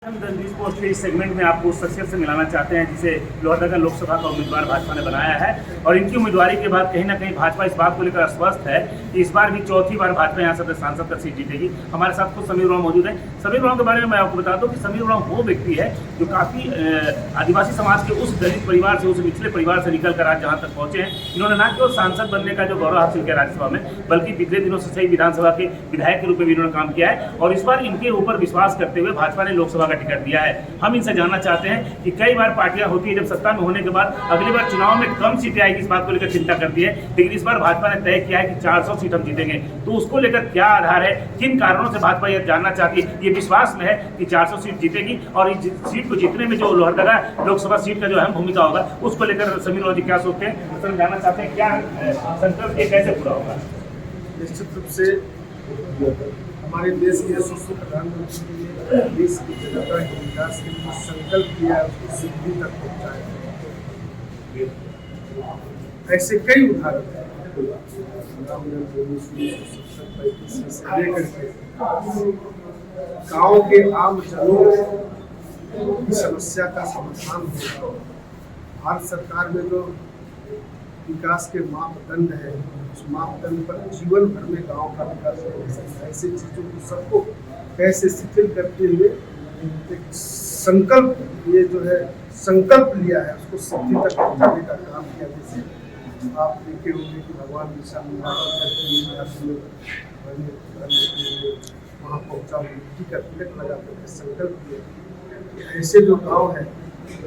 News post के इस segment में आपको उस शख्सियत से मिलाना चाहते हैं जिसे लोहरदगा लोकसभा का उम्मीदवार भाजपा ने बनाया है और इनकी उम्मीदवारी के बाद कहीं ना कहीं भाजपा इस बात को लेकर आश्वस्त है कि इस बार भी चौथी बार भाजपा यहाँ से सांसद का सीट जीतेगी। हमारे साथ खुद समीर उरांव मौजूद है। समीर उरांव के बारे में मैं आपको बता दूं कि समीर उरांव वो व्यक्ति है जो काफ़ी आदिवासी समाज के उस दलित परिवार से, उस निचले परिवार से निकल कर आज जहाँ तक पहुँचे हैं। इन्होंने न केवल सांसद बनने का जो गौरव हासिल किया राज्यसभा में, बल्कि पिछले दिनों से सही विधानसभा के विधायक के रूप में भी इन्होंने काम किया है और इस बार इनके ऊपर विश्वास करते हुए भाजपा ने लोकसभा का टिकट दिया है। हम इनसे जानना चाहते हैं कि कई बार पार्टियां होती है जब सत्ता में होने के बाद अगली बार चुनाव में कम सीटें आएगी, इस बात को लेकर चिंता करती है, लेकिन इस बार भाजपा ने तय किया है कि 400 सीट हम जीतेंगे। तो उसको लेकर क्या आधार है, किन कारणों से भाजपा यह जानना चाहती है, ये विश्वास में है कि 400 सीट जीतेगी और इस सीट को जीतने में जो लोहरदगा लोकसभा सीट का जो अहम भूमिका होगा उसको लेकर समीर उरांव जी क्या सोचते हैं, सर जानना चाहते हैं क्या संकल्प ये कैसे पूरा होगा। निश्चित रूप से हमारे देश के यशस्वी प्रधानमंत्री ने देश की जनता के विकास के लिए संकल्प किया है, उसको सिद्धि तक पहुँचाया। ऐसे कई उदाहरण हैं से लेकर के गाँव के आम जनों की समस्या का समाधान हो। भारत सरकार में जो विकास के मापदंड है, उस मापदंड पर जीवन भर में गांव का विकास हो सकता है। ऐसी चीज़ों को सबको कैसे शिथिल करते हुए एक संकल्प, ये जो है संकल्प लिया है, उसको सिद्धि तक पहुँचाने का काम किया। जैसे आप देखे होंगे कि भगवान बिरसा मुंडा वहाँ पहुँचा, मिट्टी का तिलक लगाकर संकल्प लिया कि ऐसे जो गाँव है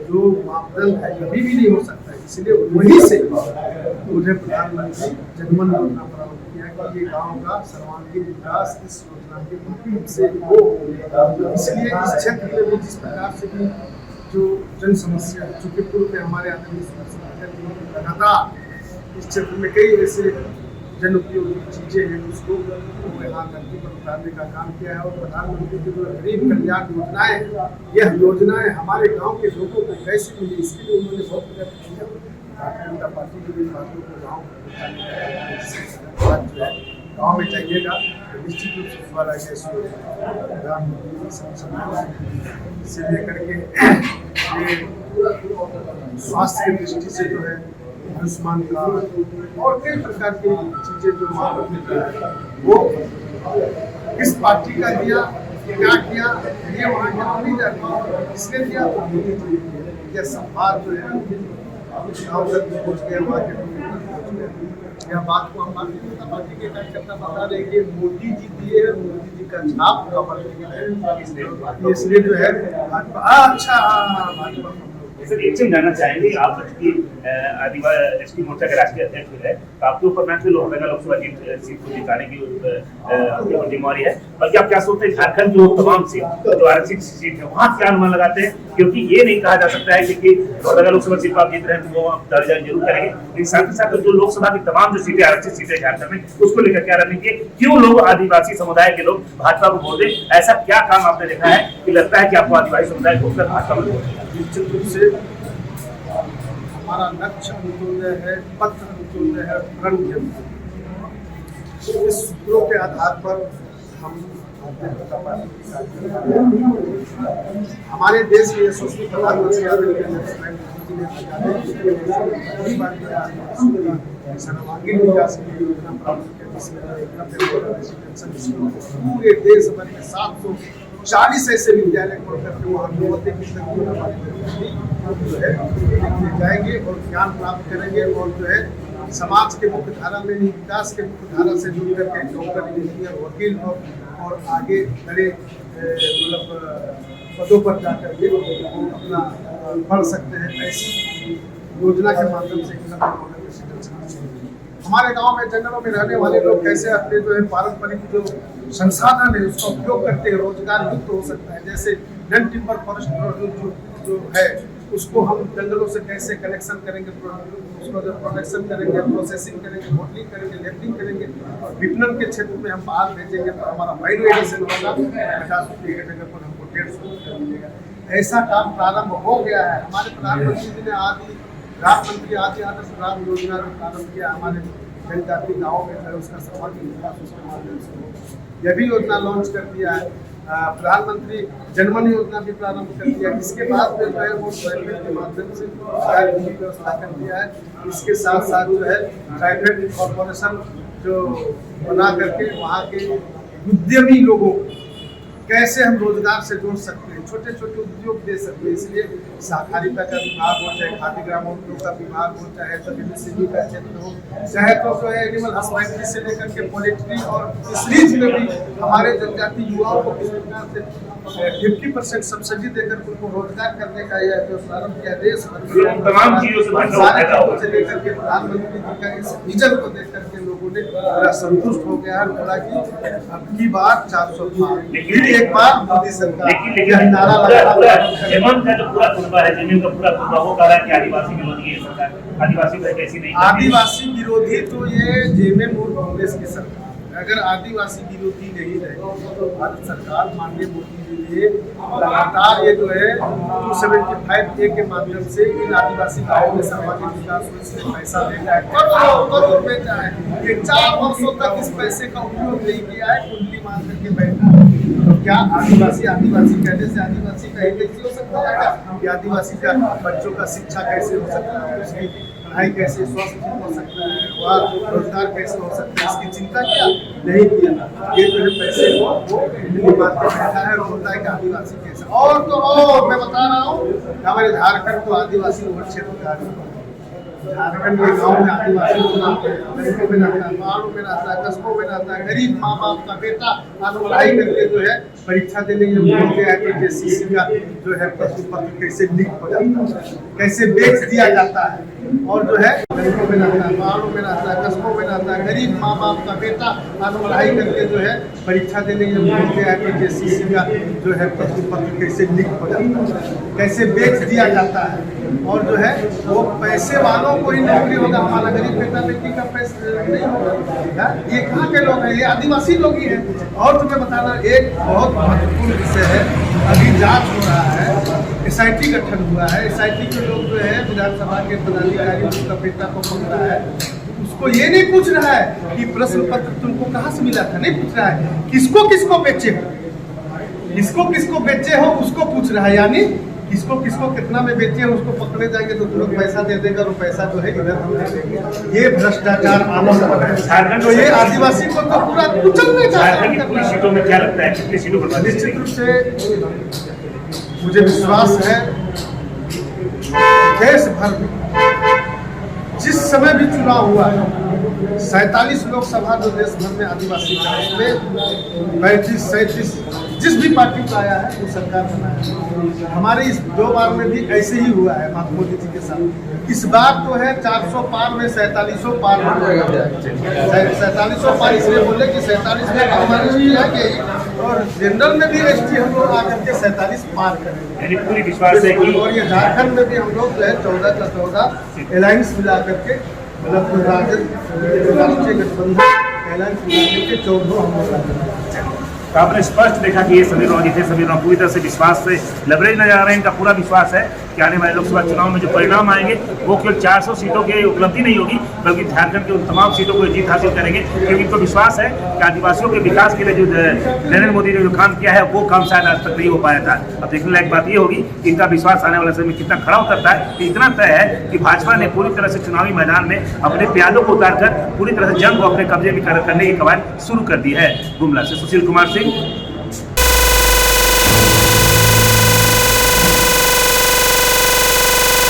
जो मापदंड है कभी भी नहीं हो सकता है, इसलिए वहीं से मुझे प्रधानमंत्री जनमन योजना प्रारंभ किया कि ये गांव का सर्वांगीण विकास इस योजना के माध्यम से हो। इसलिए इस क्षेत्र में भी जिस प्रकार से भी जो जन समस्या, चूँकि पूर्व में हमारे आदरणीय लगातार इस क्षेत्र में कई ऐसे जन उपयोगी चीज़ें हैं उसको यहाँ धरती पर उतारने का काम किया है और प्रधानमंत्री की जो गरीब कल्याण योजनाएं हैं, यह योजनाएं हमारे गांव के लोगों को कैसे मिली, इसके लिए उन्होंने बहुत प्रयत्न किया। भारतीय जनता पार्टी की भी बातों को गाँव में जाइएगा तो निश्चित रूप से फल आएगा। इस प्रधानमंत्री से लेकर के स्वास्थ्य की दृष्टि से जो है आयुष्मान कार्ड और कई प्रकार की चीजें जो वो किस पार्टी का दिया, क्या किया, ये वहाँ जहाँ नहीं जाती, इसने दिया तो मोदी जी यह संवाद जो है गाँव तक पहुँच गया, मार्केट तक पहुँच गया। यह बात को हम भारतीय जनता पार्टी के कार्यकर्ता बता रहे कि मोदी जी दिए, मोदी जी का छाप का इसलिए जो है भाजपा अच्छा भाजपा। सर एक चीज जानना चाहेंगे, आप आदिवासी एसटी मोर्चा के राष्ट्रीय अध्यक्ष है, तो आपके ऊपर न केवल लोहरदगा लोकसभा सीट को जिताने की आपकी जिम्मेवारी है, बल्कि आप क्या सोचते हैं झारखंड की तमाम सीट जो आरक्षित सीट है वहाँ क्या अनुमान लगाते हैं, क्योंकि ये नहीं कहा जा सकता है कि लोहरदगा लोकसभा सीट को आप जीत रहे हैं तो वो आप दर्ज जरूर करेंगे, लेकिन साथ ही साथ जो लोकसभा की तमाम जो सीटें आरक्षित सीटें झारखंड में, उसको लेकर क्या रणनीति है, क्यों लोग आदिवासी समुदाय के लोग भाजपा को वोट दें, ऐसा क्या काम आपने देखा है कि लगता है कि आपको आदिवासी समुदाय को भाजपा में वोट देना। निश्चित रूप से हमारा लक्ष्य अंत्योदय है, पत्र अंत्योदय है, प्रण इस सूत्रों के आधार पर हम हमारे देश के यशस्वी प्रधानमंत्री सर्वांगीण विकास की योजना प्रारंभ की, पूरे देश भर में 740 ऐसे विद्यालय खोल करके वहाँ जो है जाएंगे और ज्ञान प्राप्त करेंगे और जो है समाज के मुख्य धारा में नहीं, विकास के मुख्य धारा से जुड़ करके डॉक्टर, इंजीनियर, वकील और आगे बड़े मतलब पदों पर जाकर के अपना पढ़ सकते हैं। ऐसी योजना के माध्यम से हमारे गांव में जंगलों में रहने वाले लोग कैसे अपने जो है पारंपरिक जो संसाधन है उसका उपयोग करते हैं, रोजगार मुक्त हो सकता है। जैसे नन टिम्बर फॉरेस्ट जो है उसको हम जंगलों से कैसे कलेक्शन करेंगे, उसको जब प्रोडक्शन करेंगे, प्रोसेसिंग करेंगे, होटलिंग करेंगे, लेबलिंग करेंगे और विपणन के क्षेत्र में हम बाहर भेजेंगे तो हमारा वैल्यू एडिशन होगा। 50 रुपये की जगह पर हमको 150 रुपया मिलेगा। ऐसा काम प्रारंभ हो गया है। हमारे प्रधानमंत्री जी ने आदि आदर्श ग्राम योजना जो प्रारंभ किया हमारे जनजाति गाँव में है, उसका सर्वांगीण विकास उसके माध्यम से यह भी योजना लॉन्च कर दिया है। प्रधानमंत्री जनधन योजना भी प्रारंभ कर दिया। इसके बाद में जो है वो ट्राइफेड के माध्यम से की व्यवस्था कर दिया है। इसके साथ साथ जो है ट्राइफेड कॉर्पोरेशन जो बना करके वहाँ के उद्यमी लोगों को कैसे हम रोजगार से जोड़ सकते हैं, छोटे छोटे उद्योग दे सकते हैं। इसलिए सहकारिता का विभाग हो, चाहे खाद्य ग्रामोद्योग का विभाग हो, चाहे WCB का क्षेत्र हो, चाहे तो जो है एनिमल हस्बेंड्री से लेकर के पोल्ट्री और फिशरीज में भी हमारे जनजाति युवाओं को किस प्रकार से 50% सब्सिडी देकर उनको रोजगार करने का यह जो प्रारंभ किया देश तमाम चीजों से लेकर के प्रधानमंत्री जी का इस विजन को देख करके लोगों ने बड़ा संतुष्ट हो गया है। बोला कि अब की बार 400 पार एक बार मोदी सरकार लेकिन जमीन का जो पूरा कुनबा है, जमीन का पूरा कुनबा वो कह रहा है कि आदिवासी विरोधी है सरकार, आदिवासी को कैसी नहीं। आदिवासी विरोधी तो ये जेएमएम और कांग्रेस की सरकार। अगर आदिवासी विरोधी नहीं रहे तो भारत सरकार माननीय मोदी जी ने लगातार ये जो है 275A के माध्यम से इन आदिवासी गाँवों में सामाजिक विकास में इसमें पैसा देता है, करोड़ों रुपए का है। ये 4 वर्षों तक इस पैसे का उपयोग नहीं किया है, कुंडली मार करके बैठा है। तो क्या आदिवासी कहने से आदिवासी का एक कैसे हो सकता है कि आदिवासी का बच्चों का शिक्षा कैसे हो सकता है, उसकी पढ़ाई कैसे, स्वास्थ्य हो सकता है, वह रोजगार कैसे हो सकता है, इसकी चिंता क्या नहीं किया। ये जो है पैसे को बात कर बैठा है और बोलता है कि आदिवासी कैसे। और तो और मैं बता रहा हूँ हमारे झारखंड को आदिवासी बहुल क्षेत्र का झारखंड के गाँव में आदिवासी लोगों में रहता है, पहाड़ों में रहता है, कस्बों में रहता है। गरीब माँ बाप का बेटा आज पढ़ाई करके जो है परीक्षा देने के लिए बोल गया है कि JCC का जो है प्रश्न पत्र कैसे लीक हो जाता है, कैसे बेच दिया जाता है। और जो है गरीबों में रहता है, पहाड़ों में रहता है, कस्बों में रहता है। गरीब माँ बाप का बेटा आज पढ़ाई करके जो है परीक्षा देने के लिए बोल गया है कि JCC का जो है प्रश्न पत्र कैसे लीक हो जाता है, कैसे बेच दिया जाता है। और जो है वो पैसे वालों को ही नौकरी होगा, हमारा गरीब बेटा बेटी का पैसा नहीं होगा। ये कहाँ के लोग हैं? ये आदिवासी लोग ही हैं। और तुम्हें बताना एक बहुत महत्वपूर्ण विषय है, अभी जांच हो रहा है, SIT गठन हुआ है। SIT के लोग जो है विधानसभा के पदाधिकारी उनका बेटा को पकड़ा है, उसको ये नहीं पूछ रहा है कि प्रश्न पत्र तुमको कहाँ से मिला था, नहीं पूछ रहा है किसको किसको बेचे हो, किसको किसको बेचे हो उसको पूछ रहा है। यानी किसको किसको कितना में बेचे हो उसको पकड़े जाएंगे तो तुरंत पैसा दे देगा और पैसा जो है इधर हम दे देंगे। ये भ्रष्टाचार आलम पर है। तो ये आदिवासी को तो पूरा कुचलने का कितनी सीटों में क्या लगता है, कितनी सीटों पर? निश्चित रूप से मुझे विश्वास है देश भर में जिस समय भी चुनाव हुआ है 47 लोकसभा जो देश भर में आदिवासी का उसमें 35-37 जिस भी पार्टी का आया है वो सरकार बनाया है। हमारे इस 2 बार में भी ऐसे ही हुआ है मोदी जी के साथ। इस बार तो है 400 पार में 47 पार हो जाएगा। 47 पार इसलिए बोले कि 47 में हमारे लिए है कि और जनरल में भी ST हम लोग आकर के 47 पार करेंगे। पूरी विश्वास है कि और ये झारखंड में भी हम लोग जो है 14 का 14 अलायंस मिला करके मतलब राष्ट्रीय गठबंधन अलायंस मिला करके 14 हम लोग। तो आपने स्पष्ट देखा कि ये सभी लोग थे, सभी लोग पूरी तरह से विश्वास से लबरेज नजर आ रहे हैं। इनका पूरा विश्वास है कि आने वाले लोकसभा चुनाव में जो परिणाम आएंगे वो केवल 400 सीटों की उपलब्धि नहीं होगी, बल्कि झारखंड के उन तमाम सीटों को जीत हासिल करेंगे। क्योंकि इनको विश्वास है कि आदिवासियों के विकास के लिए जो नरेंद्र मोदी ने जो काम किया है वो काम शायद आज तक नहीं हो पाया था। अब देखने लायक बात ये होगी कि इनका विश्वास आने वाले समय में कितना खड़ा उतरता है। कि इतना तय है कि भाजपा ने पूरी तरह से चुनावी मैदान में अपने प्यादों को उतारकर पूरी तरह से जंग को अपने कब्जे में करने की कवायद शुरू कर दी है। गुमला से सुशील कुमार सिंह,